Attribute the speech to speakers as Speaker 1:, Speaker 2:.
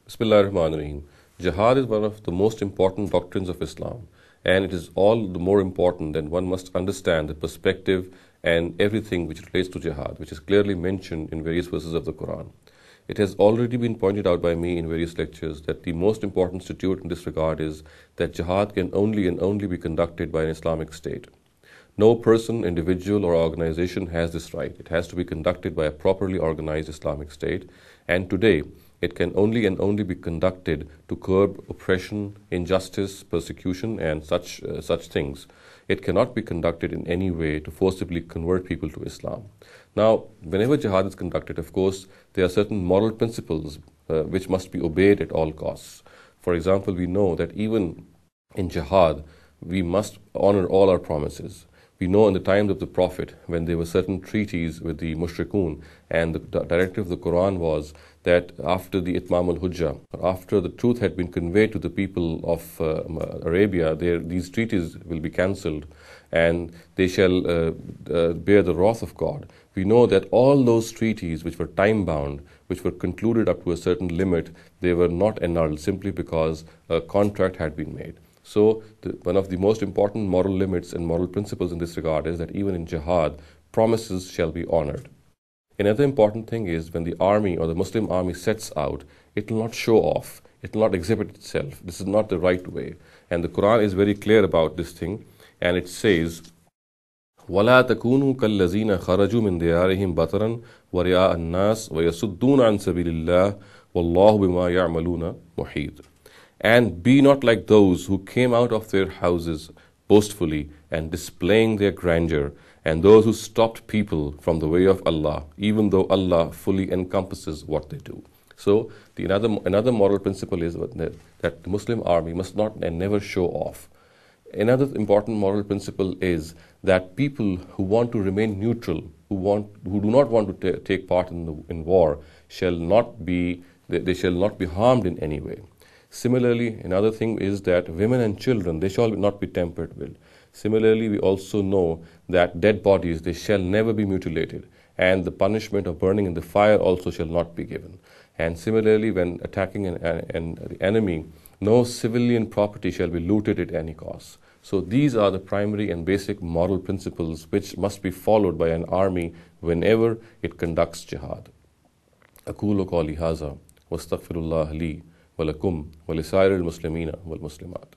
Speaker 1: Bismillahirrahmanirrahim. Jihad is one of the most important doctrines of Islam, and it is all the more important that one must understand the perspective and everything which relates to jihad, which is clearly mentioned in various verses of the Quran. It has already been pointed out by me in various lectures that the most important statute in this regard is that jihad can only and only be conducted by an Islamic state. No person, individual, or organization has this right. It has to be conducted by a properly organized Islamic state, and today it can only and only be conducted to curb oppression, injustice, persecution, and such things. It cannot be conducted in any way to forcibly convert people to Islam. Now, whenever jihad is conducted, of course, there are certain moral principles which must be obeyed at all costs. For example, we know that even in jihad, we must honor all our promises. We know in the times of the Prophet, when there were certain treaties with the mushrikun, and the directive of the Quran was that after the Itmam al-Hujjah, after the truth had been conveyed to the people of Arabia, these treaties will be cancelled and they shall bear the wrath of God. We know that all those treaties which were time-bound, which were concluded up to a certain limit, they were not annulled simply because a contract had been made. So one of the most important moral limits and moral principles in this regard is that even in jihad, promises shall be honored. Another important thing is when the army or the Muslim army sets out, it will not show off, it will not exhibit itself. This is not the right way. And the Quran is very clear about this thing, and it says, وَلَا تَكُونُوا كَالَّذِينَ خَرَجُوا مِنْ دِيَارِهِمْ بَطَرًا وَرِيَاءَ النَّاسِ وَيَصُدُّونَ عَنْ سَبِيلِ اللَّهِ وَاللَّهُ بِمَا يَعْمَلُونَ مُحِيطٌ. And be not like those who came out of their houses boastfully and displaying their grandeur, and those who stopped people from the way of Allah, even though Allah fully encompasses what they do. So another moral principle is that the Muslim army must not and never show off. Another important moral principle is that people who want to remain neutral, who do not want to take part in war, shall not be harmed in any way. Similarly, another thing is that women and children, they shall not be tampered with. Similarly, we also know that dead bodies, they shall never be mutilated, and the punishment of burning in the fire also shall not be given. And similarly, when attacking the enemy, no civilian property shall be looted at any cost. So these are the primary and basic moral principles which must be followed by an army whenever it conducts jihad. أقول قولي هذا واستغفر الله لي ولكم ولسائر المسلمين والمسلمات.